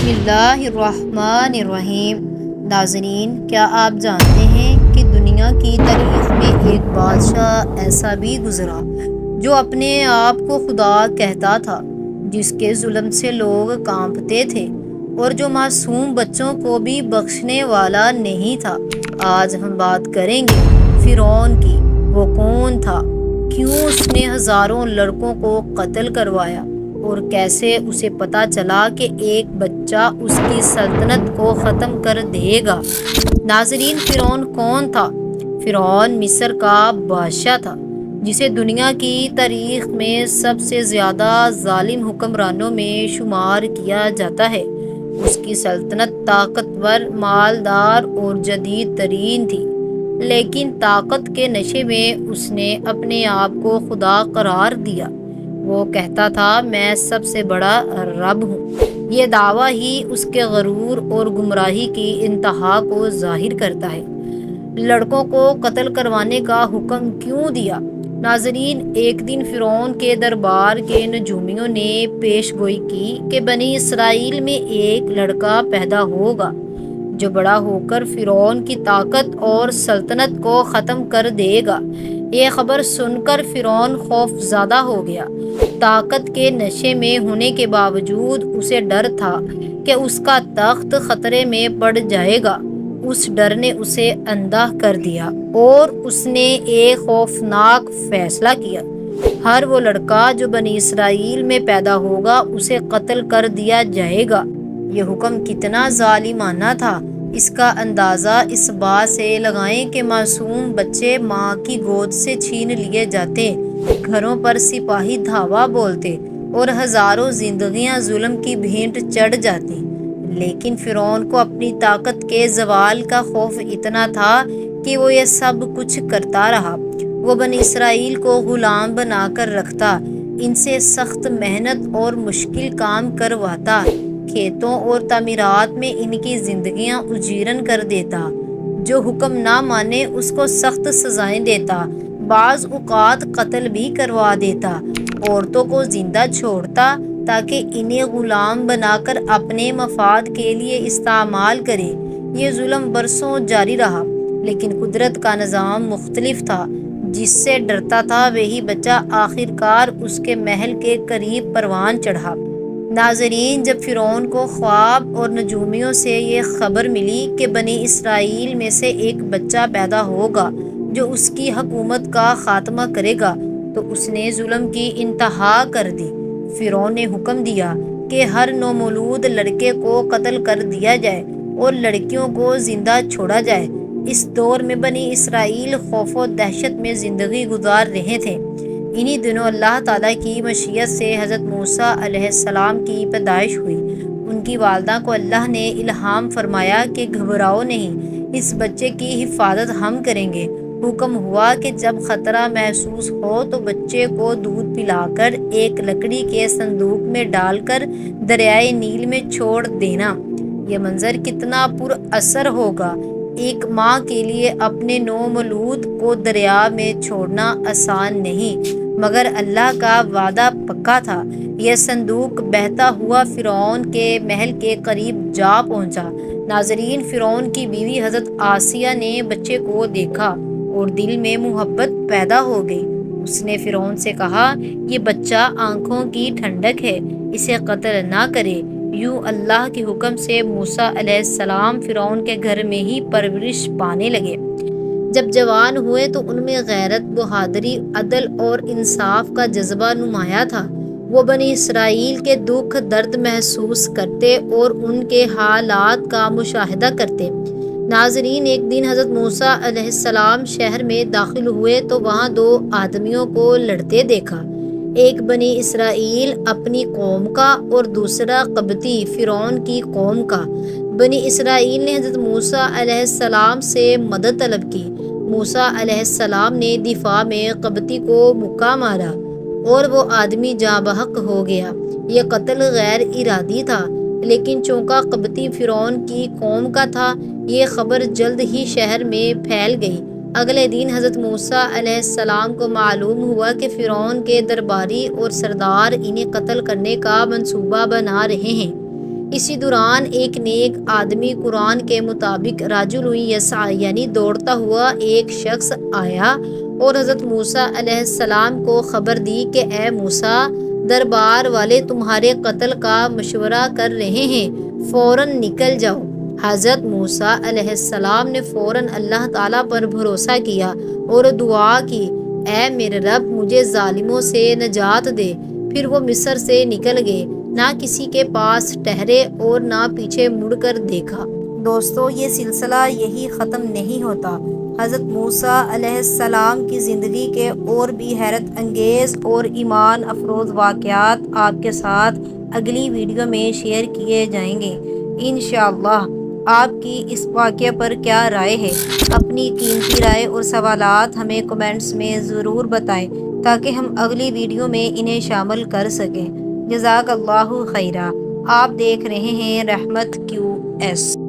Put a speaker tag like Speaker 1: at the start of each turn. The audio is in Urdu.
Speaker 1: بسم اللہ الرحمن الرحیم۔ ناظرین، کیا آپ جانتے ہیں کہ دنیا کی تاریخ میں ایک بادشاہ ایسا بھی گزرا جو اپنے آپ کو خدا کہتا تھا، جس کے ظلم سے لوگ کانپتے تھے اور جو معصوم بچوں کو بھی بخشنے والا نہیں تھا۔ آج ہم بات کریں گے فرعون کی۔ وہ کون تھا؟ کیوں اس نے ہزاروں لڑکوں کو قتل کروایا اور کیسے اسے پتا چلا کہ ایک بچہ اس کی سلطنت کو ختم کر دے گا؟ ناظرین، فرعون کون تھا؟ فرعون مصر کا بادشاہ تھا، جسے دنیا کی تاریخ میں سب سے زیادہ ظالم حکمرانوں میں شمار کیا جاتا ہے۔ اس کی سلطنت طاقتور، مالدار اور جدید ترین تھی، لیکن طاقت کے نشے میں اس نے اپنے آپ کو خدا قرار دیا۔ وہ کہتا تھا، میں سب سے بڑا رب ہوں۔ یہ دعویٰ ہی اس کے غرور اور گمراہی کی انتہا کو ظاہر کرتا ہے۔ لڑکوں کو قتل کروانے کا حکم کیوں دیا؟ ناظرین، ایک دن فرعون کے دربار کے نجومیوں نے پیش گوئی کی کہ بنی اسرائیل میں ایک لڑکا پیدا ہوگا جو بڑا ہو کر فرعون کی طاقت اور سلطنت کو ختم کر دے گا۔ یہ خبر سن کر فرعون خوف زدہ ہو گیا۔ طاقت کے نشے میں ہونے کے باوجود اسے ڈر تھا کہ اس کا تخت خطرے میں پڑ جائے گا۔ اس ڈر نے اسے اندھا کر دیا اور اس نے ایک خوفناک فیصلہ کیا۔ ہر وہ لڑکا جو بنی اسرائیل میں پیدا ہوگا اسے قتل کر دیا جائے گا۔ یہ حکم کتنا ظالمانہ تھا، اس کا اندازہ اس بات سے لگائیں کہ معصوم بچے ماں کی گود سے چھین لیے جاتے، گھروں پر سپاہی دھاوا بولتے اور ہزاروں زندگیاں ظلم کی بھینٹ چڑھ جاتی۔ لیکن فرعون کو اپنی طاقت کے زوال کا خوف اتنا تھا کہ وہ یہ سب کچھ کرتا رہا۔ وہ بنی اسرائیل کو غلام بنا کر رکھتا، ان سے سخت محنت اور مشکل کام کرواتا، کھیتوں اور تعمیرات میں ان کی زندگیاں اجیرن کر دیتا۔ جو حکم نہ مانے اس کو سخت سزائیں دیتا، بعض اوقات قتل بھی کروا دیتا۔ عورتوں کو زندہ چھوڑتا تاکہ انہیں غلام بنا کر اپنے مفاد کے لیے استعمال کرے۔ یہ ظلم برسوں جاری رہا، لیکن قدرت کا نظام مختلف تھا۔ جس سے ڈرتا تھا وہی بچہ آخر کار اس کے محل کے قریب پروان چڑھا۔ ناظرین، جب فرعون کو خواب اور نجومیوں سے یہ خبر ملی کہ بنی اسرائیل میں سے ایک بچہ پیدا ہوگا جو اس کی حکومت کا خاتمہ کرے گا، تو اس نے ظلم کی انتہا کر دی۔ فرعون نے حکم دیا کہ ہر نومولود لڑکے کو قتل کر دیا جائے اور لڑکیوں کو زندہ چھوڑا جائے۔ اس دور میں بنی اسرائیل خوف و دہشت میں زندگی گزار رہے تھے۔ انہی دنوں اللہ تعالیٰ کی مشیت سے حضرت موسیٰ علیہ السلام کی پیدائش ہوئی۔ ان کی والدہ کو اللہ نے الہام فرمایا کہ گھبراؤ نہیں، اس بچے کی حفاظت ہم کریں گے۔ حکم ہوا کہ جب خطرہ محسوس ہو تو بچے کو دودھ پلا کر ایک لکڑی کے صندوق میں ڈال کر دریائے نیل میں چھوڑ دینا۔ یہ منظر کتنا پر اثر ہوگا! ایک ماں کے لیے اپنے نومولود کو دریا میں چھوڑنا آسان نہیں، مگر اللہ کا وعدہ پکا تھا۔ یہ صندوق بہتا ہوا فرعون کے محل کے قریب جا پہنچا۔ ناظرین، فرعون کی بیوی حضرت آسیہ نے بچے کو دیکھا اور دل میں محبت پیدا ہو گئی۔ اس نے فرعون سے کہا، یہ بچہ آنکھوں کی ٹھنڈک ہے، اسے قتل نہ کرے۔ یوں اللہ کے حکم سے موسیٰ علیہ السلام فرعون کے گھر میں ہی پرورش پانے لگے۔ جب جوان ہوئے تو ان میں غیرت، بہادری، عدل اور انصاف کا جذبہ نمایاں تھا۔ وہ بنی اسرائیل کے دکھ درد محسوس کرتے اور ان کے حالات کا مشاہدہ کرتے۔ ناظرین، ایک دن حضرت موسیٰ علیہ السلام شہر میں داخل ہوئے تو وہاں دو آدمیوں کو لڑتے دیکھا، ایک بنی اسرائیل اپنی قوم کا اور دوسرا قبطی فرعون کی قوم کا۔ بنی اسرائیل نے حضرت موسیٰ علیہ السلام سے مدد طلب کی۔ موسیٰ علیہ السلام نے دفاع میں قبطی کو مکہ مارا اور وہ آدمی جاں بحق ہو گیا۔ یہ قتل غیر ارادی تھا، لیکن چونکہ قبطی فرعون کی قوم کا تھا، یہ خبر جلد ہی شہر میں پھیل گئی۔ اگلے دن حضرت موسیٰ علیہ السلام کو معلوم ہوا کہ فرعون کے درباری اور سردار انہیں قتل کرنے کا منصوبہ بنا رہے ہیں۔ اسی دوران ایک نیک آدمی قرآن کے مطابق رجل یسعی یعنی دوڑتا ہوا ایک شخص آیا اور حضرت موسیٰ علیہ السلام کو خبر دی کہ اے موسیٰ، دربار والے تمہارے قتل کا مشورہ کر رہے ہیں، فوراً نکل جاؤ۔ حضرت موسیٰ علیہ السلام نے فوراً اللہ تعالیٰ پر بھروسہ کیا اور دعا کی، اے میرے رب مجھے ظالموں سے نجات دے۔ پھر وہ مصر سے نکل گئے، نہ کسی کے پاس ٹھہرے اور نہ پیچھے مڑ کر دیکھا۔ دوستو، یہ سلسلہ یہی ختم نہیں ہوتا۔ حضرت موسیٰ علیہ السلام کی زندگی کے اور بھی حیرت انگیز اور ایمان افروز واقعات آپ کے ساتھ اگلی ویڈیو میں شیئر کیے جائیں گے انشاءاللہ۔ آپ کی اس واقعہ پر کیا رائے ہے؟ اپنی قیمتی رائے اور سوالات ہمیں کمنٹس میں ضرور بتائیں تاکہ ہم اگلی ویڈیو میں انہیں شامل کر سکیں۔ جزاک اللہ خیرہ۔ آپ دیکھ رہے ہیں رحمت QS۔